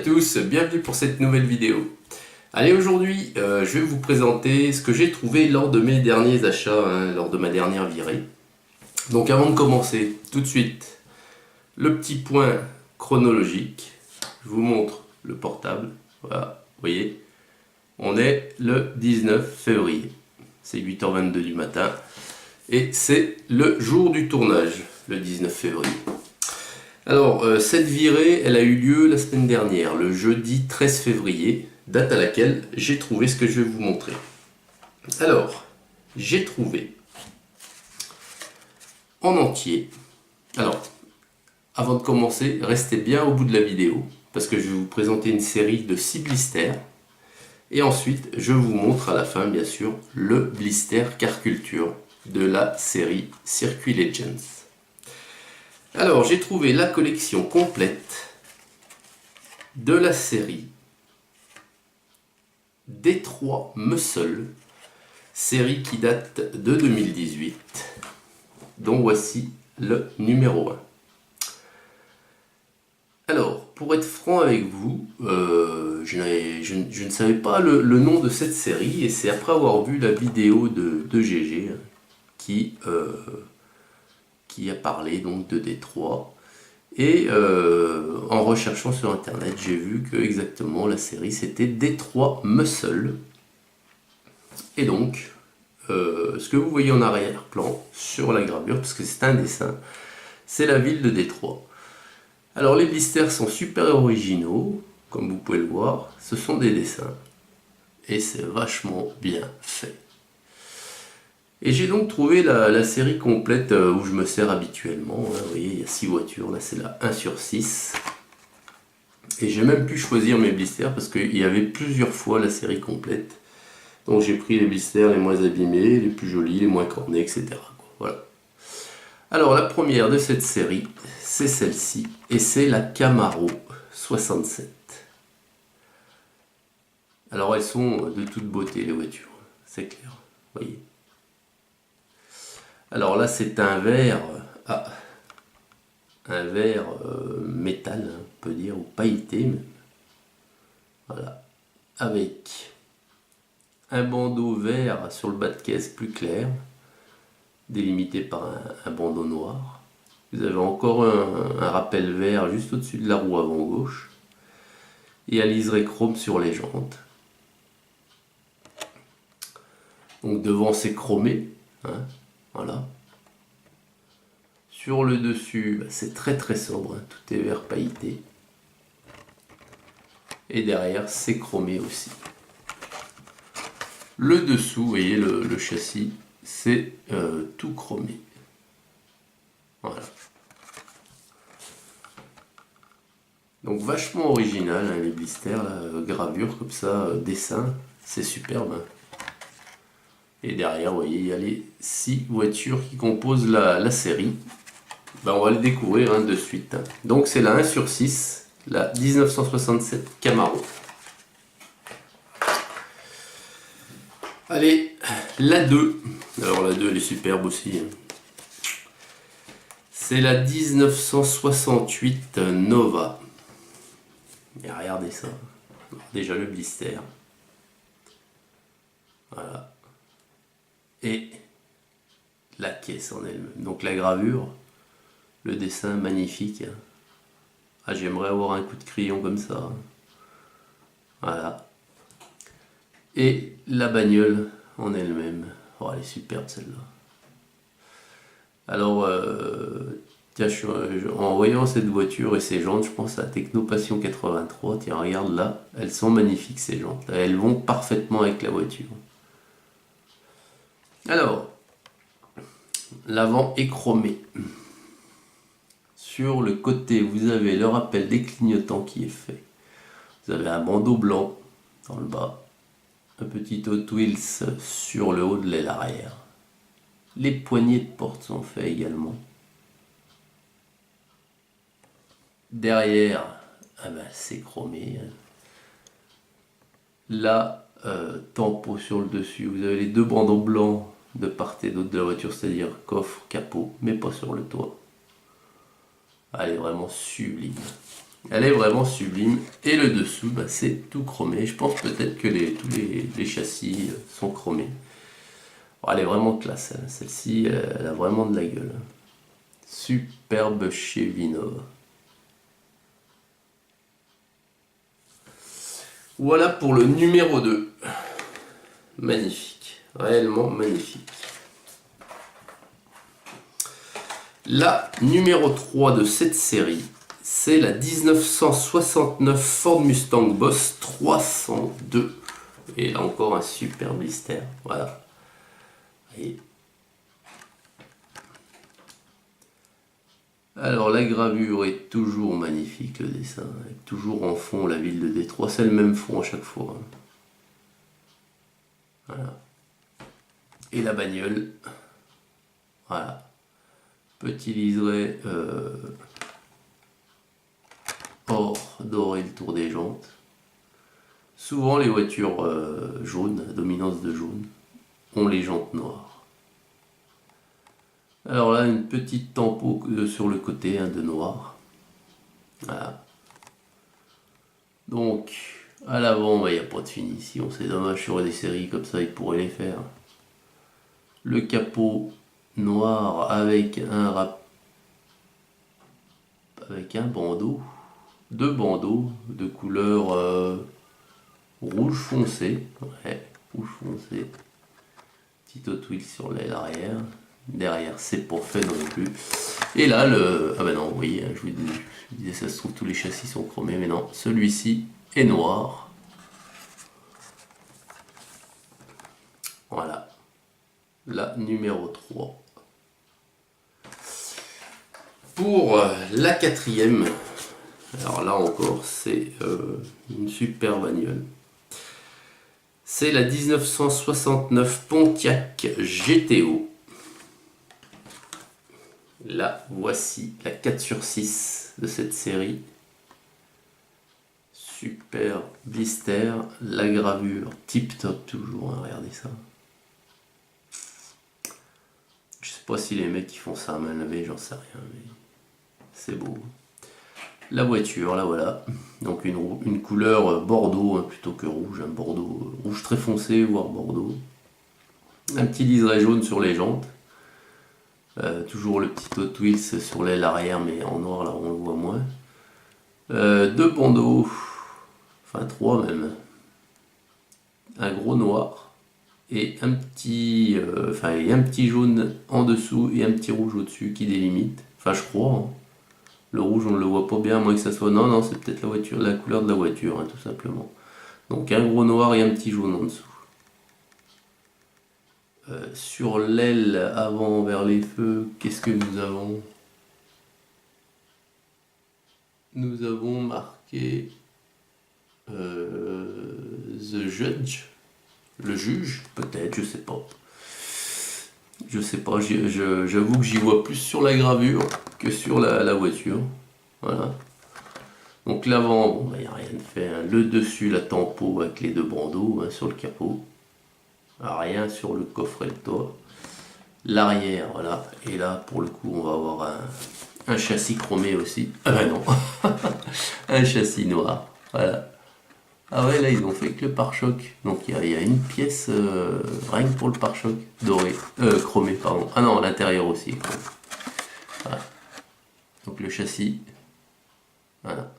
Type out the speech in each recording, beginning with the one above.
tous, bienvenue pour cette nouvelle vidéo. Allez, aujourd'hui, je vais vous présenter ce que j'ai trouvé lors de mes derniers achats, lors de ma dernière virée. Donc avant de commencer, tout de suite, le petit point chronologique. Je vous montre le portable. Voilà, vous voyez, on est le 19 février. C'est 8h22 du matin. Et c'est le jour du tournage, le 19 février. Alors, cette virée, elle a eu lieu la semaine dernière, le jeudi 13 février, date à laquelle j'ai trouvé ce que je vais vous montrer. Alors, j'ai trouvé en entier. Alors, avant de commencer, restez bien au bout de la vidéo, parce que je vais vous présenter une série de 6 blisters. Et ensuite, je vous montre à la fin, bien sûr, le blister Car Culture de la série Circuit Legends. Alors, j'ai trouvé la collection complète de la série Détroit Muscle, série qui date de 2018, dont voici le numéro 1. Alors, pour être franc avec vous, je ne savais pas le nom de cette série, et c'est après avoir vu la vidéo de GG qui a parlé donc de Détroit. Et en recherchant sur internet, j'ai vu que exactement la série c'était Détroit Muscle. Et donc, ce que vous voyez en arrière-plan sur la gravure, parce que c'est un dessin, c'est la ville de Détroit. Alors les blisters sont super originaux, comme vous pouvez le voir, ce sont des dessins. Et c'est vachement bien fait. Et j'ai donc trouvé la série complète où je me sers habituellement. Vous voyez, il y a 6 voitures, là c'est la 1/6. Et j'ai même pu choisir mes blisters parce qu'il y avait plusieurs fois la série complète. Donc j'ai pris les blisters les moins abîmés, les plus jolis, les moins cornés, etc. Voilà. Alors la première de cette série, c'est celle-ci. Et c'est la Camaro 67. Alors elles sont de toute beauté les voitures, c'est clair, vous voyez. Alors là, c'est un verre, métal, on peut dire, ou pailleté même. Voilà, avec un bandeau vert sur le bas de caisse plus clair, délimité par un bandeau noir. Vous avez encore un rappel vert juste au-dessus de la roue avant gauche, et un liseré chrome sur les jantes. Donc devant, c'est chromé, hein. Voilà. Sur le dessus, c'est très très sobre, hein, tout est vert pailleté. Et derrière, c'est chromé aussi. Le dessous, vous voyez, le châssis, c'est tout chromé. Voilà. Donc vachement original, hein, les blisters, là, gravure comme ça, dessin, c'est superbe. Hein. Et derrière, vous voyez, il y a les 6 voitures qui composent la série. Ben, on va les découvrir de suite. Donc c'est la 1/6, la 1967 Camaro. Allez, la 2. Alors la 2 elle est superbe aussi. C'est la 1968 Nova. Et regardez ça. Alors, déjà le blister. Voilà. Et la caisse en elle-même. Donc la gravure, le dessin magnifique. Ah, j'aimerais avoir un coup de crayon comme ça. Voilà. Et la bagnole en elle-même. Oh, elle est superbe celle-là. Alors, tiens, en voyant cette voiture et ses jantes, je pense à Technopassion 83. Tiens, regarde là, elles sont magnifiques ces jantes. Elles vont parfaitement avec la voiture. Alors, l'avant est chromé. Sur le côté, vous avez le rappel des clignotants qui est fait. Vous avez un bandeau blanc dans le bas. Un petit Hot Wheels sur le haut de l'aile arrière. Les poignées de porte sont faits également. Derrière, c'est chromé. Là, tempo sur le dessus. Vous avez les 2 bandeaux blancs de part et d'autre de la voiture, c'est-à-dire coffre, capot, mais pas sur le toit. Elle est vraiment sublime. Elle est vraiment sublime. Et le dessous, bah, c'est tout chromé. Je pense peut-être que tous les châssis sont chromés. Oh, elle est vraiment classe, hein. Celle-ci, elle a vraiment de la gueule. Superbe chez Vinova. Voilà pour le numéro 2. Magnifique, réellement magnifique. La numéro 3 de cette série, c'est la 1969 Ford Mustang Boss 302. Et là encore un super blister. Voilà. Et alors la gravure est toujours magnifique, le dessin, avec toujours en fond la ville de Détroit, c'est le même fond à chaque fois. Voilà. Et la bagnole, voilà. Petit liseré or doré le tour des jantes. Souvent les voitures jaunes, à dominance de jaune, ont les jantes noires. Alors là, une petite tempo sur le côté de noir. Voilà. Donc, à l'avant, il n'y a pas de finition. C'est dommage, sur des séries comme ça, ils pourraient les faire. Le capot noir avec un bandeau. Deux bandeaux de couleur rouge foncé. Ouais, rouge foncé. Petit Hot Wheels sur l'aile arrière. Derrière, c'est pas fait non plus. Et là, ah ben non, vous voyez, je vous disais, ça se trouve, tous les châssis sont chromés, mais non, celui-ci est noir. Voilà. La numéro 3. Pour la 4e, alors là encore, c'est une super bagnole. C'est la 1969 Pontiac GTO. Là, voici la 4/6 de cette série. Super blister, la gravure tip top toujours, hein, regardez ça. Je sais pas si les mecs qui font ça à main levée, j'en sais rien, mais c'est beau. La voiture, là voilà, donc une couleur bordeaux hein, plutôt que rouge, un bordeaux, rouge très foncé, voire bordeaux. Un petit liseré jaune sur les jantes. Toujours le petit Hot Wheels sur l'aile arrière, mais en noir, là on le voit moins. Deux bandeaux, enfin 3 même. Un gros noir et un petit, un petit jaune en dessous et un petit rouge au-dessus qui délimite. Enfin, je crois. Hein. Le rouge, on ne le voit pas bien, à moins que ça soit. Non, c'est peut-être la couleur de la voiture, hein, tout simplement. Donc un gros noir et un petit jaune en dessous. Sur l'aile avant vers les feux, qu'est-ce que nous avons? Nous avons marqué The Judge, le juge, peut-être, je sais pas. Je sais pas, j'avoue que j'y vois plus sur la gravure que sur la voiture. Voilà. Donc l'avant, bon, il n'y a rien de fait. Hein. Le dessus, la tempo avec les deux bandeaux hein, sur le capot. Rien sur le coffret de toit. L'arrière, voilà. Et là, pour le coup, on va avoir un châssis chromé aussi. Ah ben non. Un châssis noir. Voilà. Ah ouais, là, ils ont fait que le pare-choc. Donc, il y a une pièce rien que pour le pare-choc. Doré. Chromé, pardon. Ah non, à l'intérieur aussi. Voilà. Donc, le châssis. Voilà.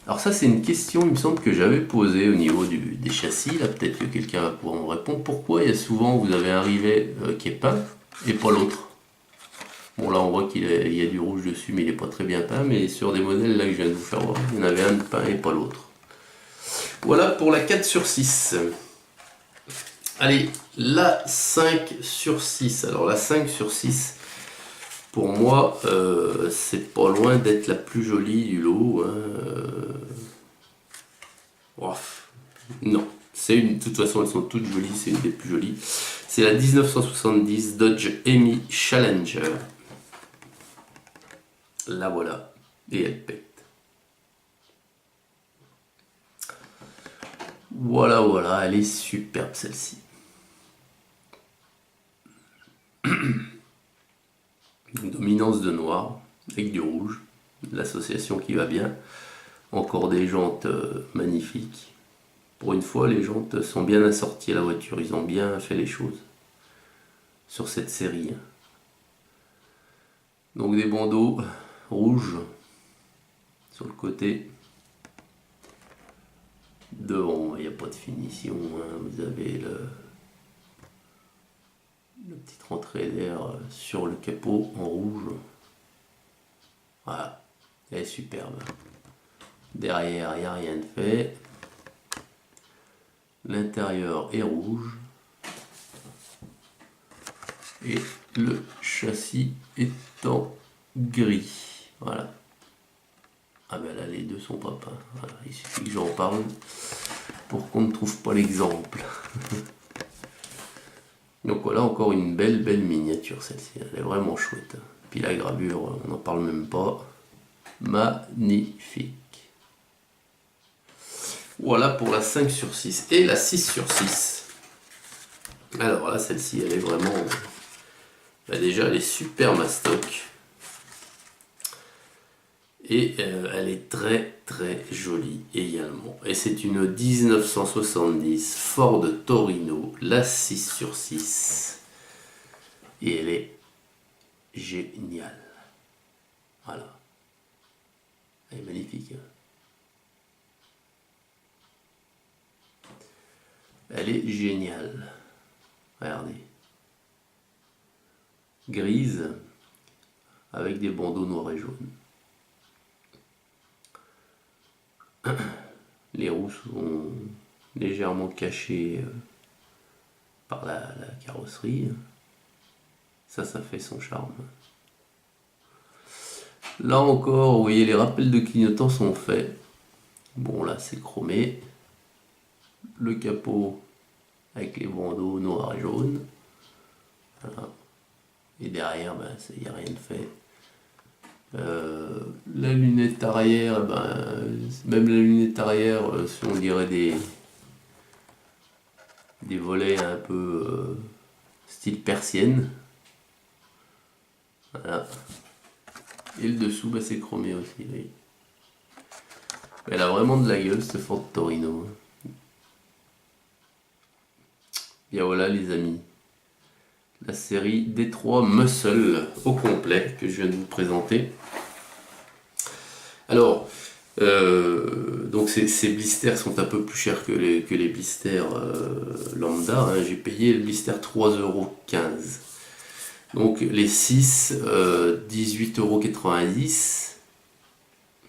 Alors ça c'est une question, il me semble que j'avais posée au niveau des châssis, là peut-être que quelqu'un va pouvoir me répondre. Pourquoi il y a souvent, vous avez un rivet qui est peint et pas l'autre? Bon là on voit qu'il y a du rouge dessus mais il n'est pas très bien peint, mais sur des modèles là que je viens de vous faire voir, il y en avait un de peint et pas l'autre. Voilà pour la 4/6. Allez, la 5/6. Alors la 5/6, pour moi, c'est pas loin d'être la plus jolie du lot. Hein. Non, de toute façon, elles sont toutes jolies, c'est une des plus jolies. C'est la 1970 Dodge Hemi Challenger. La voilà, et elle pète. Voilà, elle est superbe celle-ci. Une dominance de noir. avec du rouge, l'association qui va bien. Encore des jantes magnifiques. Pour une fois, les jantes sont bien assorties à la voiture, ils ont bien fait les choses sur cette série. Donc des bandeaux rouges sur le côté. Devant, il n'y a pas de finition, hein. Vous avez la petite rentrée d'air sur le capot en rouge. Voilà, elle est superbe. Derrière, il n'y a rien de fait. L'intérieur est rouge. Et le châssis est en gris. Voilà. Ah ben là, les deux sont pas peints. Voilà, il suffit que j'en parle pour qu'on ne trouve pas l'exemple. Donc voilà, encore une belle miniature, celle-ci. Elle est vraiment chouette. Puis la gravure, on n'en parle même pas. Magnifique. Voilà pour la 5/6. Et la 6/6. Alors là, celle-ci, elle est vraiment... Bah déjà, elle est super mastoc. Et elle est très jolie également. Et c'est une 1970 Ford Torino, la 6/6. Et elle est géniale. Voilà. Elle est magnifique. Hein. Elle est géniale. Regardez. Grise avec des bandeaux noirs et jaunes. Les roues sont légèrement cachées par la carrosserie. Ça fait son charme. Là encore, vous voyez, les rappels de clignotants sont faits. Bon, là, c'est chromé. Le capot avec les bandeaux noirs et jaunes. Voilà. Et derrière, ben, il n'y a rien de fait. La lunette arrière, ben, même la lunette arrière, on dirait des volets un peu style persienne. Voilà. Et le dessous, ben, c'est chromé aussi. Oui. Elle a vraiment de la gueule, cette Ford Torino. Et voilà les amis, la série Détroit Muscle au complet que je viens de vous présenter. Alors, donc ces blisters sont un peu plus chers que les blisters lambda. Hein. J'ai payé le blister 3,15 €. Donc les 6, 18,90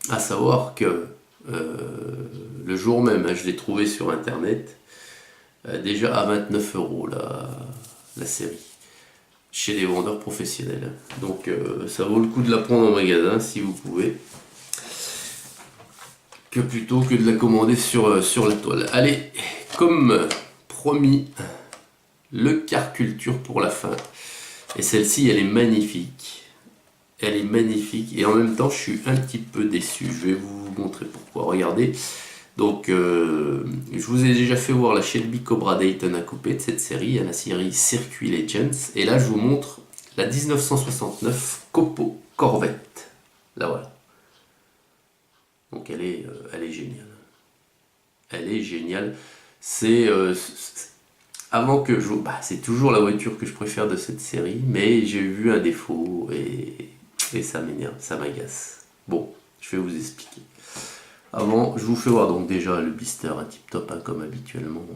€. À savoir que le jour même, hein, je l'ai trouvé sur internet. Déjà à 29 € la série, chez les vendeurs professionnels. Donc ça vaut le coup de la prendre en magasin si vous pouvez, que plutôt que de la commander sur la toile. Allez, comme promis, le car culture pour la fin. Et celle-ci, elle est magnifique. Elle est magnifique et en même temps, je suis un petit peu déçu. Je vais vous montrer pourquoi. Regardez. Donc, je vous ai déjà fait voir la Shelby Cobra Daytona Coupé de cette série, la série Circuit Legends. Et là, je vous montre la 1969 Copo Corvette. Là, voilà. Donc, elle est géniale. Elle est géniale. C'est avant que je... Bah, c'est toujours la voiture que je préfère de cette série, mais j'ai vu un défaut et ça m'énerve, ça m'agace. Bon, je vais vous expliquer. Avant, je vous fais voir donc déjà le blister, un tip top, hein, comme habituellement.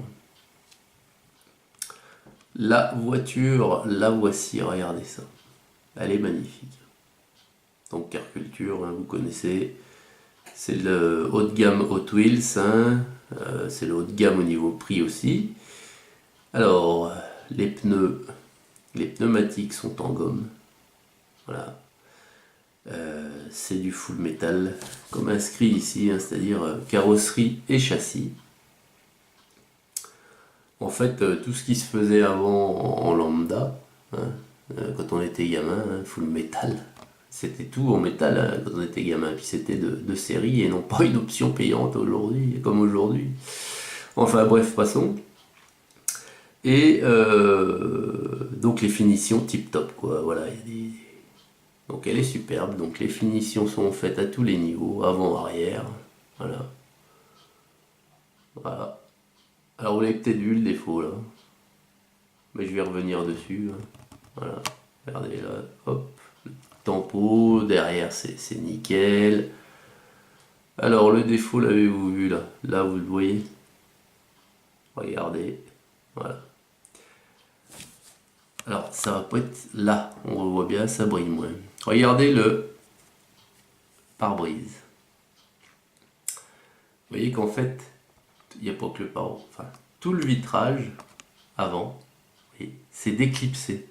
La voiture, la voici, regardez ça. Elle est magnifique. Donc car culture, hein, vous connaissez. C'est le haut de gamme Hot Wheels, hein. C'est le haut de gamme au niveau prix aussi. Alors, les pneumatiques sont en gomme. Voilà. C'est du full métal, comme inscrit ici, hein, c'est-à-dire carrosserie et châssis. En fait, tout ce qui se faisait avant en lambda, hein, quand on était gamin, hein, full métal, c'était tout en métal hein, quand on était gamin, puis c'était de série et non pas une option payante aujourd'hui, comme aujourd'hui. Enfin bref, passons. Et donc les finitions tip top, quoi. Voilà, il y a Donc elle est superbe, donc les finitions sont faites à tous les niveaux, avant, arrière, voilà. Voilà. Alors vous l'avez peut-être vu le défaut là, mais je vais revenir dessus, hein. Voilà, regardez là, hop, le tempo, derrière c'est nickel. Alors le défaut, l'avez-vous vu là? Là vous le voyez? Regardez, voilà. Alors ça va pas être là, on le voit bien, ça brille moins. Regardez le pare-brise. Vous voyez qu'en fait, il n'y a pas que le pare-brise, enfin tout le vitrage avant, c'est déclipsé.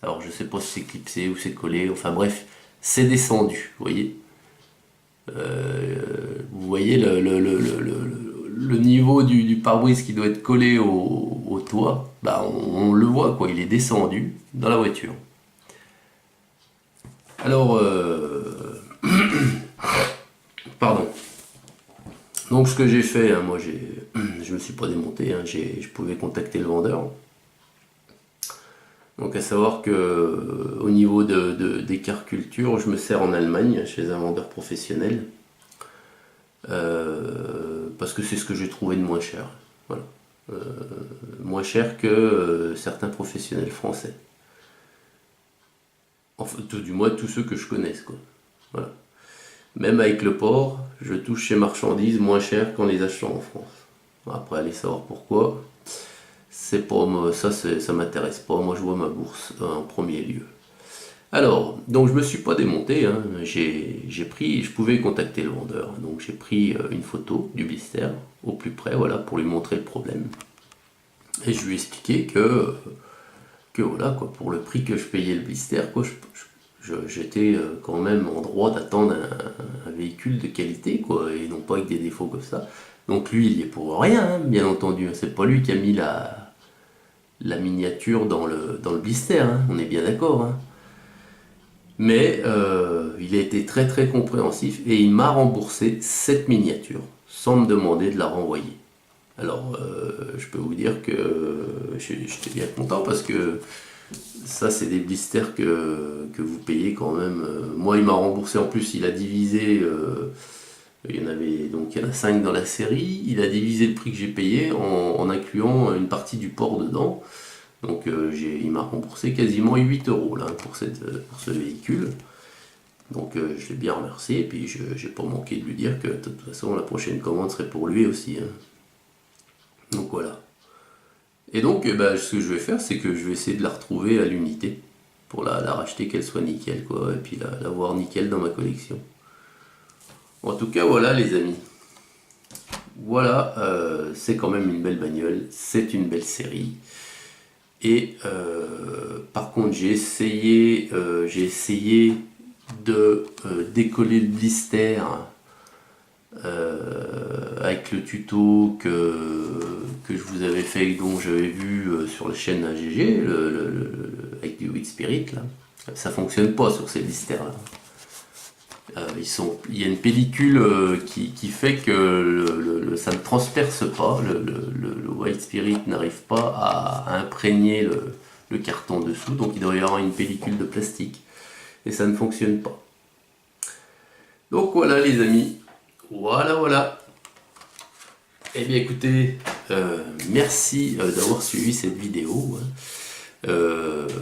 Alors je sais pas si c'est clipsé ou c'est collé, enfin bref, c'est descendu, vous voyez. Vous voyez le niveau du pare-brise qui doit être collé au toit, bah on le voit quoi, il est descendu dans la voiture. Alors, pardon. Donc ce que j'ai fait, hein, moi je me suis pas démonté, hein, je pouvais contacter le vendeur. Donc à savoir que au niveau des carcultures, je me sers en Allemagne chez un vendeur professionnel. Parce que c'est ce que j'ai trouvé de moins cher. Voilà. Moins cher que certains professionnels français. Enfin, tout du moins tous ceux que je connaisse, quoi. Voilà. Même avec le port, je touche chez marchandises moins cher qu'en les achetant en France. Après, allez savoir pourquoi. C'est pas ça m'intéresse pas. Moi, je vois ma bourse en premier lieu. Alors, donc je me suis pas démonté, hein. Je pouvais contacter le vendeur, donc j'ai pris une photo du blister au plus près, voilà, pour lui montrer le problème. Et je lui ai expliqué que voilà, quoi, pour le prix que je payais le blister, quoi, j'étais quand même en droit d'attendre un véhicule de qualité, quoi, et non pas avec des défauts comme ça. Donc lui, il y est pour rien, hein, bien entendu. C'est pas lui qui a mis la miniature dans le blister, hein, on est bien d'accord, hein. Mais il a été très très compréhensif et il m'a remboursé cette miniature sans me demander de la renvoyer. Alors je peux vous dire que j'étais bien content parce que ça c'est des blisters que vous payez quand même. Moi il m'a remboursé, en plus il a divisé, il y en a 5 dans la série, il a divisé le prix que j'ai payé en incluant une partie du port dedans. Donc il m'a remboursé quasiment 8 € là, pour ce véhicule. Donc je l'ai bien remercié, et puis je n'ai pas manqué de lui dire que de toute façon la prochaine commande serait pour lui aussi, hein. Donc voilà. Et donc ce que je vais faire, c'est que je vais essayer de la retrouver à l'unité pour la racheter, qu'elle soit nickel, quoi, et puis la voir nickel dans ma collection. En tout cas voilà les amis. Voilà, c'est quand même une belle bagnole, c'est une belle série. Et par contre j'ai essayé de décoller le blister avec le tuto que je vous avais fait, dont j'avais vu sur la chaîne AGG, avec du Wixspirit là. Ça fonctionne pas sur ces blisters là. Il y a une pellicule qui fait que ça ne transperce pas, le Wixspirit n'arrive pas à imprégner le carton dessous, donc il doit y avoir une pellicule de plastique et ça ne fonctionne pas. Donc voilà les amis, voilà. Eh bien écoutez, merci d'avoir suivi cette vidéo, hein.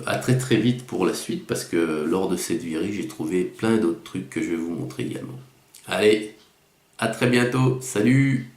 À très très vite pour la suite, parce que lors de cette virée j'ai trouvé plein d'autres trucs que je vais vous montrer également. Allez, à très bientôt, salut!